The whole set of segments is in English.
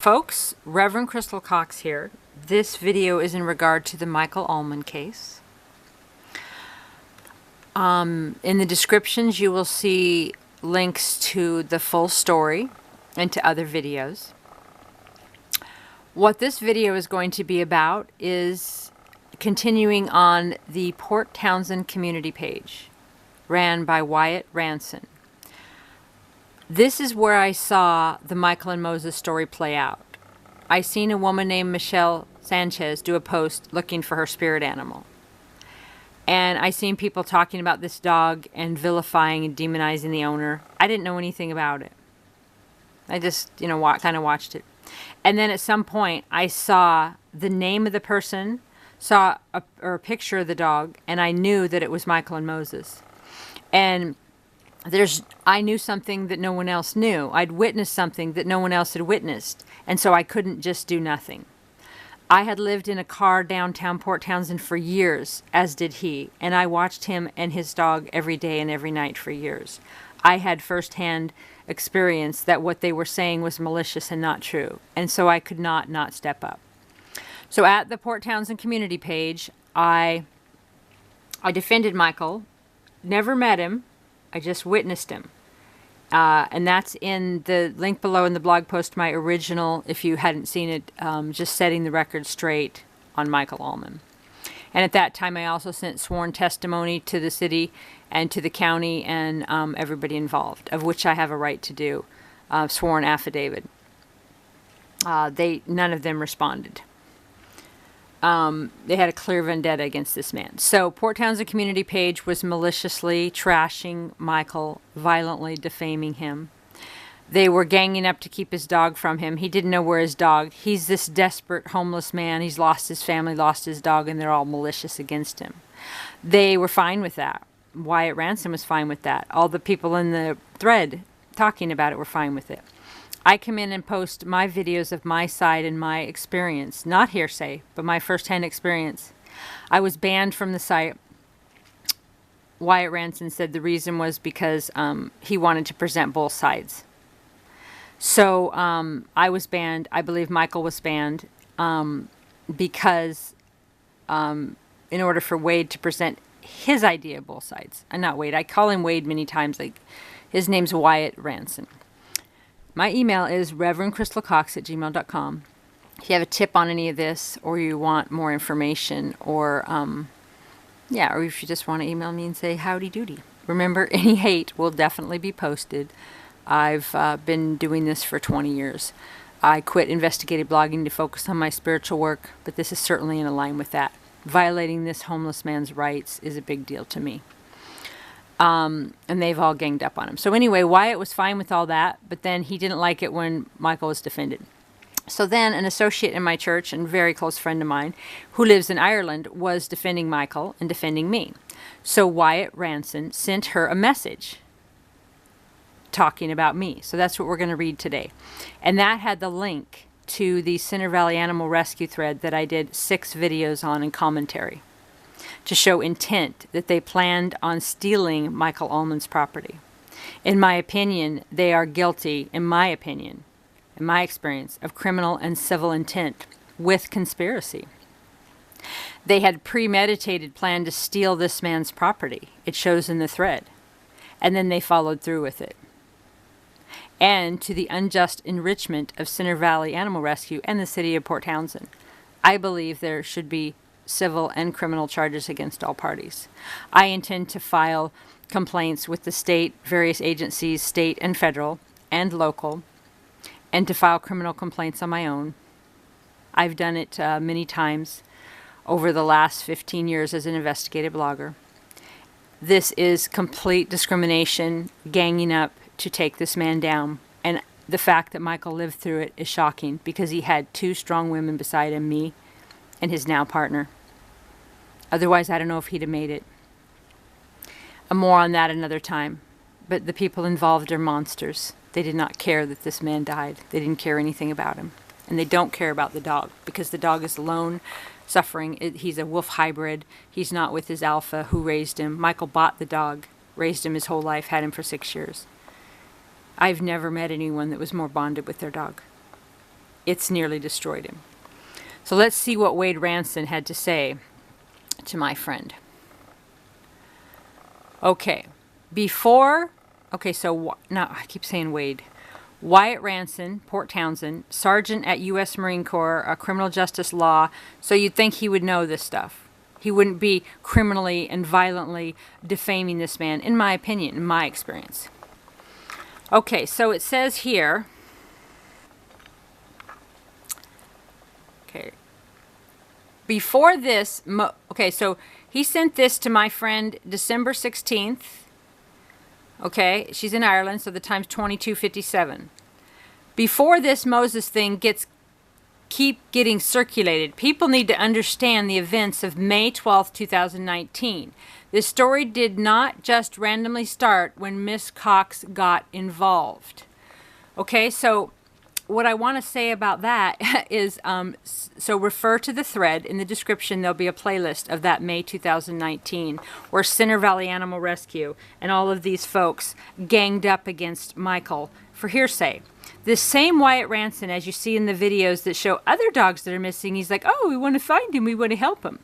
Folks, Reverend Crystal Cox here. This video is in regard to the Michael Allmain case. In the descriptions you will see links to the full story and to other videos. What this video is going to be about is continuing on the Port Townsend community page, ran by Wyatt Ranson. This is where I saw the Michael and Moses story play out. I seen a woman named Michelle Sanchez do a post looking for her spirit animal. And I seen people talking about this dog and vilifying and demonizing the owner. I didn't know anything about it. I just, kind of watched it. And then at some point, I saw the name of the person, saw a picture of the dog, and I knew that it was Michael and Moses. And I knew something that no one else knew. I'd witnessed something that no one else had witnessed. And so I couldn't just do nothing. I had lived in a car downtown Port Townsend for years, as did he. And I watched him and his dog every day and every night for years. I had firsthand experience that what they were saying was malicious and not true. And so I could not step up. So at the Port Townsend community page, I defended Michael. Never met him. I just witnessed him. And that's in the link below in the blog post, my original, if you hadn't seen it, just setting the record straight on Michael Allmain. And at that time, I also sent sworn testimony to the city and to the county and everybody involved, of which I have a right to do, sworn affidavit. None of them responded. They had a clear vendetta against this man. So Port Townsend community page was maliciously trashing Michael, violently defaming him. They were ganging up to keep his dog from him. He didn't know where his dog. He's this desperate homeless man. He's lost his family, lost his dog, and they're all malicious against him. They were fine with that. Wyatt Ranson was fine with that. All the people in the thread talking about it were fine with it. I come in and post my videos of my side and my experience, not hearsay, but my firsthand experience. I was banned from the site. Wyatt Ranson said the reason was because he wanted to present both sides. So I was banned. I believe Michael was banned because in order for Wade to present his idea of both sides. Not Wade. I call him Wade many times. Like his name's Wyatt Ranson. My email is reverendcrystalcox@gmail.com. If you have a tip on any of this, or you want more information, or or if you just want to email me and say howdy doody. Remember, any hate will definitely be posted. I've been doing this for 20 years. I quit investigative blogging to focus on my spiritual work, but this is certainly in line with that. Violating this homeless man's rights is a big deal to me. And they've all ganged up on him. So anyway, Wyatt was fine with all that, but then he didn't like it when Michael was defended. So then an associate in my church and very close friend of mine who lives in Ireland was defending Michael and defending me. So Wyatt Ranson sent her a message talking about me. So that's what we're going to read today. And that had the link to the Center Valley Animal Rescue thread that I did 6 videos on in commentary, to show intent that they planned on stealing Michael Allmain's property. In my opinion, they are guilty, in my opinion, in my experience, of criminal and civil intent with conspiracy. They had premeditated plan to steal this man's property. It shows in the thread. And then they followed through with it. And to the unjust enrichment of Center Valley Animal Rescue and the city of Port Townsend. I believe there should be civil and criminal charges against all parties. I intend to file complaints with the state, various agencies, state and federal and local, and to file criminal complaints on my own. I've done it many times over the last 15 years as an investigative blogger. This is complete discrimination, ganging up to take this man down. And the fact that Michael lived through it is shocking because he had 2 strong women beside him, me and his now partner. Otherwise, I don't know if he'd have made it. More on that another time. But the people involved are monsters. They did not care that this man died. They didn't care anything about him. And they don't care about the dog because the dog is alone, suffering. He's a wolf hybrid. He's not with his alpha who raised him. Michael bought the dog, raised him his whole life, had him for 6 years. I've never met anyone that was more bonded with their dog. it's nearly destroyed him. So let's see what Wade Ranson had to say to my friend. Okay, now I keep saying Wade. Wyatt Ranson, Port Townsend, Sergeant at U.S. Marine Corps, a criminal justice law. So you'd think he would know this stuff. He wouldn't be criminally and violently defaming this man, in my opinion, in my experience. Okay, so it says here. Okay. Before this, so he sent this to my friend December 16th. Okay, she's in Ireland, so the time's 22:57. Before this Moses thing keep getting circulated, people need to understand the events of May 12th, 2019. This story did not just randomly start when Miss Cox got involved. Okay, so what I want to say about that is, so refer to the thread in the description. There'll be a playlist of that May 2019 where Center Valley Animal Rescue and all of these folks ganged up against Michael for hearsay. This same Wyatt Ranson, as you see in the videos that show other dogs that are missing, he's like, oh, we want to find him, we want to help him.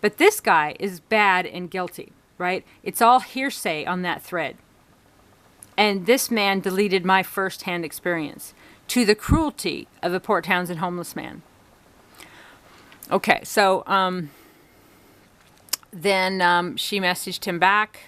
But this guy is bad and guilty, right? It's all hearsay on that thread. And this man deleted my first-hand experience to the cruelty of a Port Townsend homeless man. Okay, so then she messaged him back.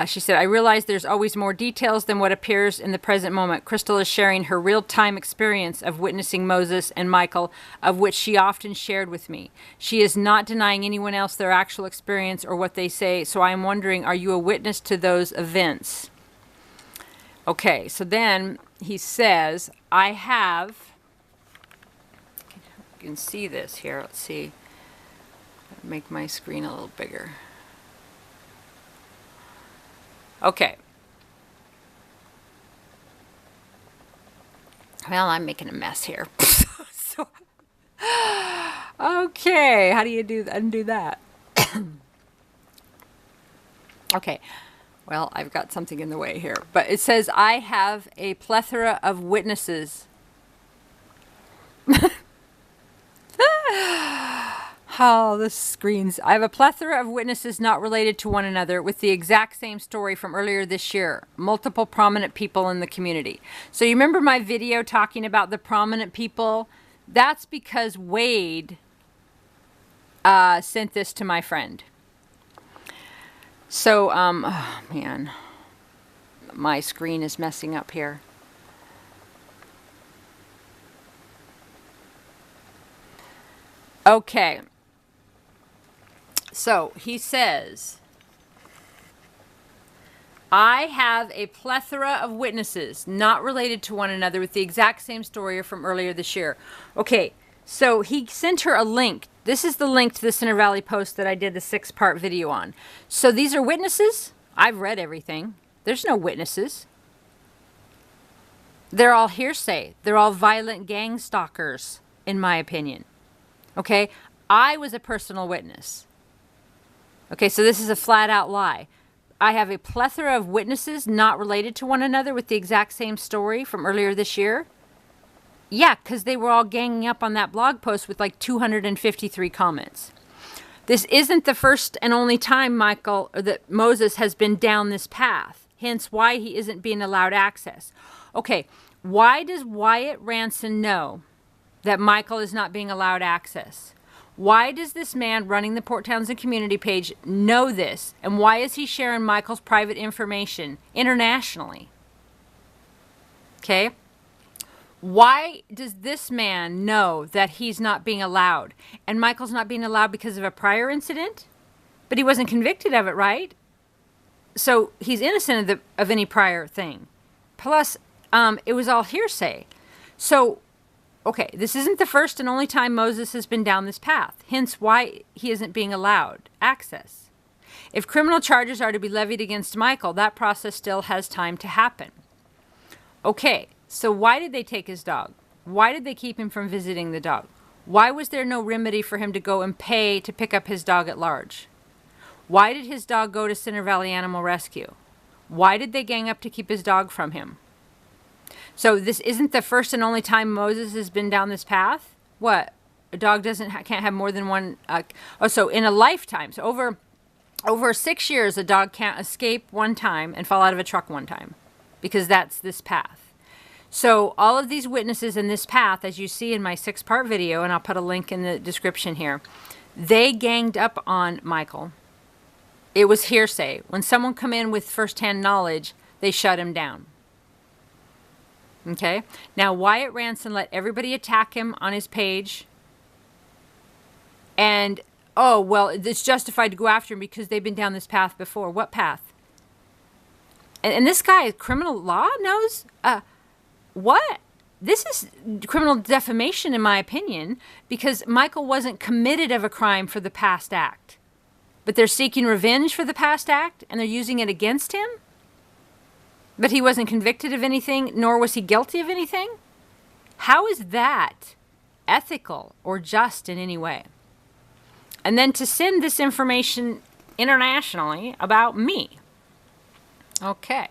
She said, I realize there's always more details than what appears in the present moment. Crystal is sharing her real-time experience of witnessing Moses and Michael, of which she often shared with me. She is not denying anyone else their actual experience or what they say, so I am wondering, are you a witness to those events? Okay, so then he says, I have, you can see this here, let's see, make my screen a little bigger. Okay. Well, I'm making a mess here. Okay, how do you undo that? Okay. Well, I've got something in the way here. But it says, I have a plethora of witnesses. Oh, the screens. I have a plethora of witnesses not related to one another with the exact same story from earlier this year. Multiple prominent people in the community. So you remember my video talking about the prominent people? That's because Wade sent this to my friend. So, oh man, my screen is messing up here. Okay. So, he says, I have a plethora of witnesses not related to one another with the exact same story from earlier this year. Okay, so he sent her a link. This is the link to the Center Valley Post that I did the 6-part video on. So these are witnesses? I've read everything. There's no witnesses. They're all hearsay. They're all violent gang stalkers, in my opinion. Okay? I was a personal witness. Okay, so this is a flat-out lie. I have a plethora of witnesses not related to one another with the exact same story from earlier this year. Yeah, because they were all ganging up on that blog post with like 253 comments. This isn't the first and only time that Moses has been down this path, hence why he isn't being allowed access. Okay, why does Wyatt Ranson know that Michael is not being allowed access? Why does this man running the Port Townsend community page know this? And why is he sharing Michael's private information internationally? Okay? Why does this man know that he's not being allowed? And Michael's not being allowed because of a prior incident? But he wasn't convicted of it, right? So he's innocent of any prior thing. Plus, it was all hearsay. So, okay, this isn't the first and only time Moses has been down this path. Hence why he isn't being allowed access. If criminal charges are to be levied against Michael, that process still has time to happen. Okay. So why did they take his dog? Why did they keep him from visiting the dog? Why was there no remedy for him to go and pay to pick up his dog at large? Why did his dog go to Center Valley Animal Rescue? Why did they gang up to keep his dog from him? So this isn't the first and only time Moses has been down this path. What? A dog can't have more than one. So in a lifetime, so over 6 years, a dog can't escape one time and fall out of a truck one time, because that's this path. So all of these witnesses in this path, as you see in my 6-part video, and I'll put a link in the description here, they ganged up on Michael. It was hearsay. When someone come in with firsthand knowledge, they shut him down. Okay? Now, Wyatt Ranson let everybody attack him on his page. And, oh, well, it's justified to go after him because they've been down this path before. What path? And this guy, criminal law, knows? What? This is criminal defamation, in my opinion, because Michael wasn't committed of a crime for the past act. But they're seeking revenge for the past act, and they're using it against him? But he wasn't convicted of anything, nor was he guilty of anything? How is that ethical or just in any way? And then to send this information internationally about me. Okay.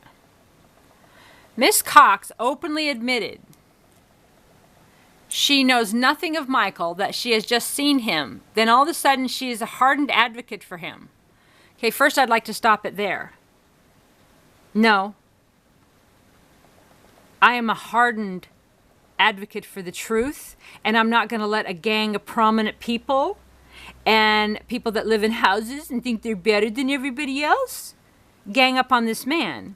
Miss Cox openly admitted she knows nothing of Michael, that she has just seen him. Then all of a sudden she is a hardened advocate for him. Okay, first I'd like to stop it there. No. I am a hardened advocate for the truth, and I'm not going to let a gang of prominent people and people that live in houses and think they're better than everybody else gang up on this man,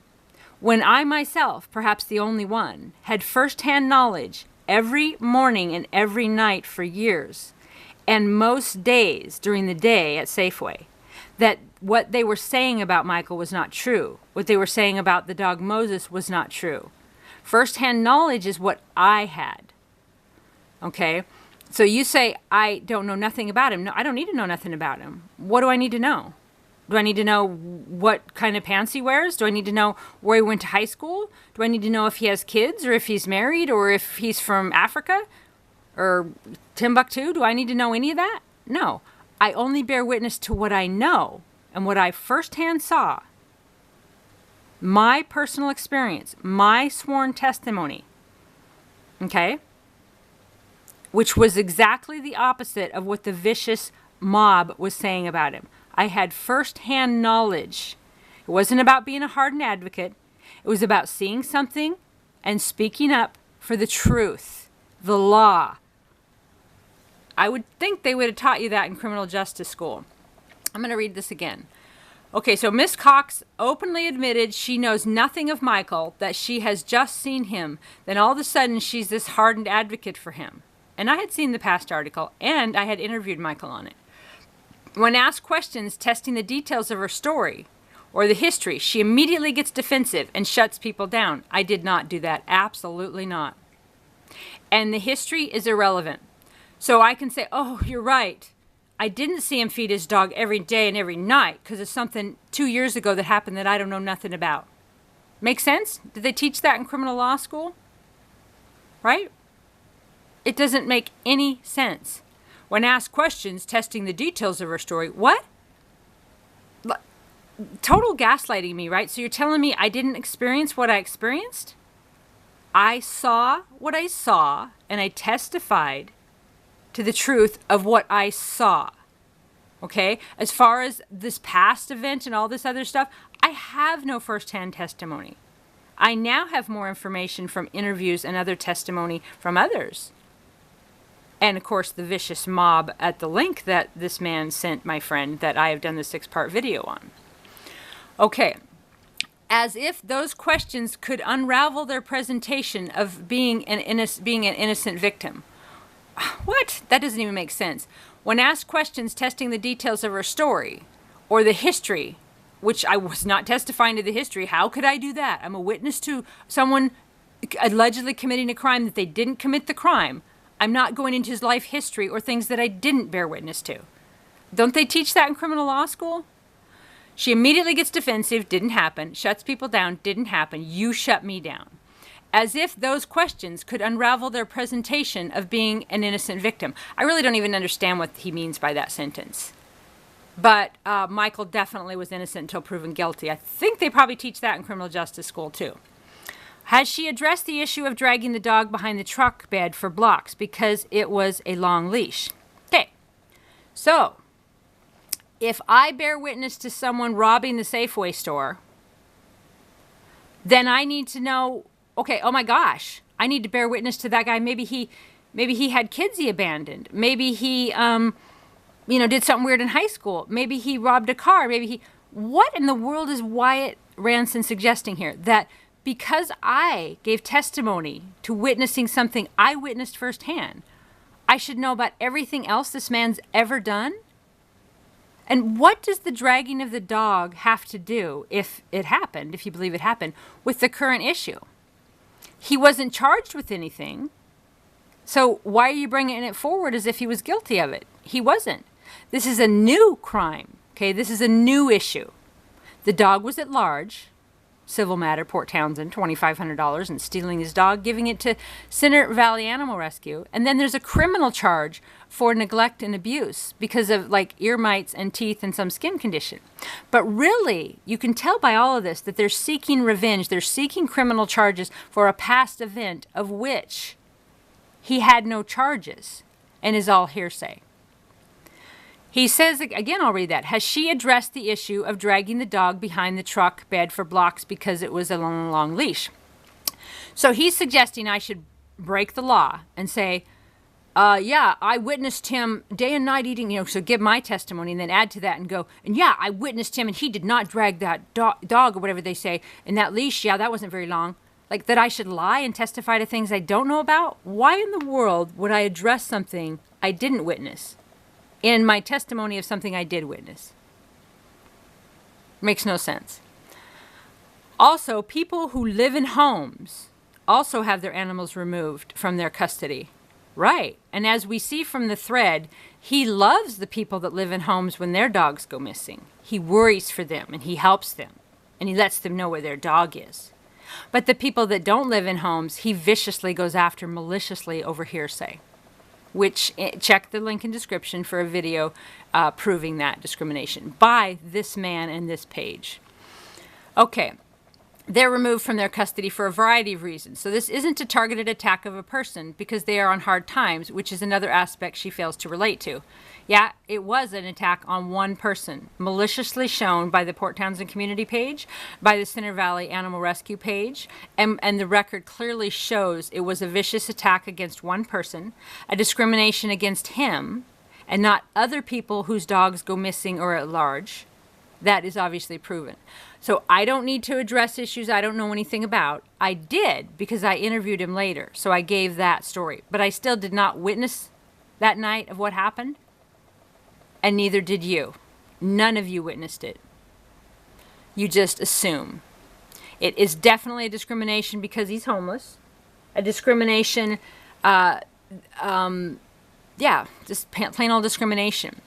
when I myself, perhaps the only one, had firsthand knowledge every morning and every night for years, and most days during the day at Safeway, that what they were saying about Michael was not true. What they were saying about the dog Moses was not true. Firsthand knowledge is what I had. Okay? So you say, I don't know nothing about him. No, I don't need to know nothing about him. What do I need to know? Do I need to know what kind of pants he wears? Do I need to know where he went to high school? Do I need to know if he has kids, or if he's married, or if he's from Africa or Timbuktu? Do I need to know any of that? No. I only bear witness to what I know and what I firsthand saw. My personal experience, my sworn testimony. Okay? Which was exactly the opposite of what the vicious mob was saying about him. I had firsthand knowledge. It wasn't about being a hardened advocate. It was about seeing something and speaking up for the truth, the law. I would think they would have taught you that in criminal justice school. I'm going to read this again. Okay, so Miss Cox openly admitted she knows nothing of Michael, that she has just seen him. Then all of a sudden she's this hardened advocate for him. And I had seen the past article, and I had interviewed Michael on it. When asked questions testing the details of her story or the history, she immediately gets defensive and shuts people down. I did not do that. Absolutely not. And the history is irrelevant. So I can say, oh, you're right. I didn't see him feed his dog every day and every night because of something 2 years ago that happened that I don't know nothing about. Make sense? Did they teach that in criminal law school? Right? It doesn't make any sense. When asked questions testing the details of her story, what? Total gaslighting me, right? So you're telling me I didn't experience what I experienced? I saw what I saw, and I testified to the truth of what I saw. Okay? As far as this past event and all this other stuff, I have no firsthand testimony. I now have more information from interviews and other testimony from others. And, of course, the vicious mob at the link that this man sent my friend that I have done the 6-part video on. Okay. As if those questions could unravel their presentation of being an innocent victim. What? That doesn't even make sense. When asked questions testing the details of her story or the history, which I was not testifying to the history, how could I do that? I'm a witness to someone allegedly committing a crime that they didn't commit the crime. I'm not going into his life history or things that I didn't bear witness to. Don't they teach that in criminal law school? She immediately gets defensive, didn't happen, shuts people down, didn't happen, you shut me down. As if those questions could unravel their presentation of being an innocent victim. I really don't even understand what he means by that sentence. But Michael definitely was innocent until proven guilty. I think they probably teach that in criminal justice school too. Has she addressed the issue of dragging the dog behind the truck bed for blocks because it was a long leash? Okay, so if I bear witness to someone robbing the Safeway store, then I need to know, okay, oh my gosh, I need to bear witness to that guy. Maybe he had kids he abandoned. Maybe he, did something weird in high school. Maybe he robbed a car. What in the world is Wyatt Ranson suggesting here? That because I gave testimony to witnessing something I witnessed firsthand, I should know about everything else this man's ever done? And what does the dragging of the dog have to do, if it happened, if you believe it happened, with the current issue? He wasn't charged with anything. So why are you bringing it forward as if he was guilty of it? He wasn't. This is a new crime. Okay, this is a new issue. The dog was at large. Civil matter, Port Townsend, $2,500, and stealing his dog, giving it to Center Valley Animal Rescue. And then there's a criminal charge for neglect and abuse because of ear mites and teeth and some skin condition. But really, you can tell by all of this that they're seeking revenge. They're seeking criminal charges for a past event of which he had no charges and is all hearsay. He says, again, I'll read that. Has she addressed the issue of dragging the dog behind the truck bed for blocks because it was a long leash? So he's suggesting I should break the law and say, yeah, I witnessed him day and night eating, so give my testimony and then add to that and go, and yeah, I witnessed him and he did not drag that dog or whatever they say in that leash. Yeah, that wasn't very long. That I should lie and testify to things I don't know about? Why in the world would I address something I didn't witness in my testimony of something I did witness? Makes no sense. Also, people who live in homes also have their animals removed from their custody. Right. And as we see from the thread, he loves the people that live in homes when their dogs go missing. He worries for them and he helps them and he lets them know where their dog is. But the people that don't live in homes, he viciously goes after maliciously over hearsay, which check the link in description for a video proving that discrimination by this man and this page. Okay, they're removed from their custody for a variety of reasons. So this isn't a targeted attack of a person because they are on hard times, which is another aspect she fails to relate to. Yeah, it was an attack on one person, maliciously shown by the Port Townsend community page, by the Center Valley Animal Rescue page, and the record clearly shows it was a vicious attack against one person, a discrimination against him, and not other people whose dogs go missing or at large. That is obviously proven. So I don't need to address issues I don't know anything about. I did because I interviewed him later, so I gave that story. But I still did not witness that night of what happened. And neither did you. None of you witnessed it. You just assume. It is definitely a discrimination because he's homeless. A discrimination, just plain old discrimination.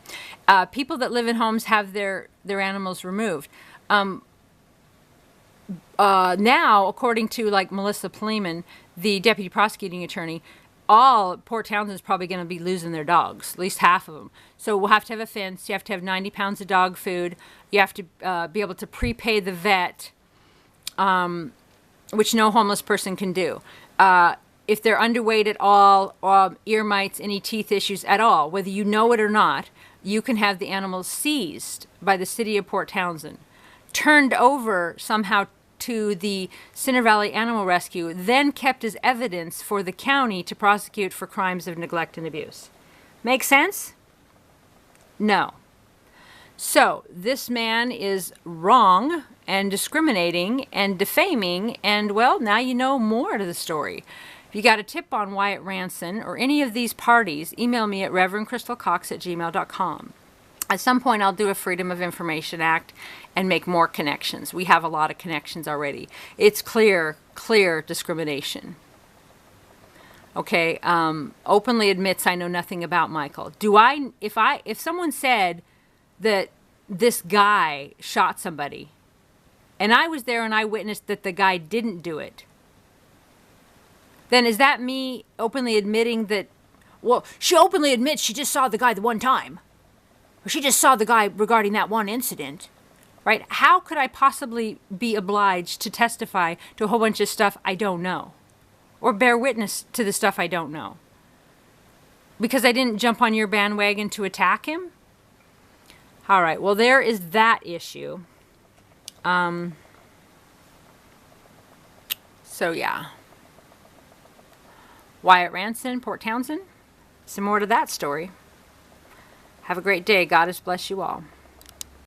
People that live in homes have their animals removed. Now, according to Melissa Pleeman, the deputy prosecuting attorney, all Port Townsend is probably going to be losing their dogs, at least half of them. So we'll have to have a fence. You have to have 90 pounds of dog food. You have to be able to prepay the vet, which no homeless person can do. If they're underweight at all, ear mites, any teeth issues at all, whether you know it or not, you can have the animals seized by the city of Port Townsend, turned over somehow to the Center Valley Animal Rescue, then kept as evidence for the county to prosecute for crimes of neglect and abuse. Make sense? No. So this man is wrong and discriminating and defaming, and well, now you know more to the story. If you got a tip on Wyatt Ranson or any of these parties, email me at reverendcrystalcox@gmail.com. At some point, I'll do a Freedom of Information Act and make more connections. We have a lot of connections already. It's clear discrimination. Okay, openly admits I know nothing about Michael. If someone said that this guy shot somebody, and I was there and I witnessed that the guy didn't do it, then is that me openly admitting that, well, she openly admits she just saw the guy the one time? Or she just saw the guy regarding that one incident. right? How could I possibly be obliged to testify to a whole bunch of stuff I don't know, or bear witness to the stuff I don't know? Because I didn't jump on your bandwagon to attack him? All right, well, there is that issue. So, yeah. Wyatt, Ranson, Port Townsend. Some more to that story. Have a great day. God has blessed you all.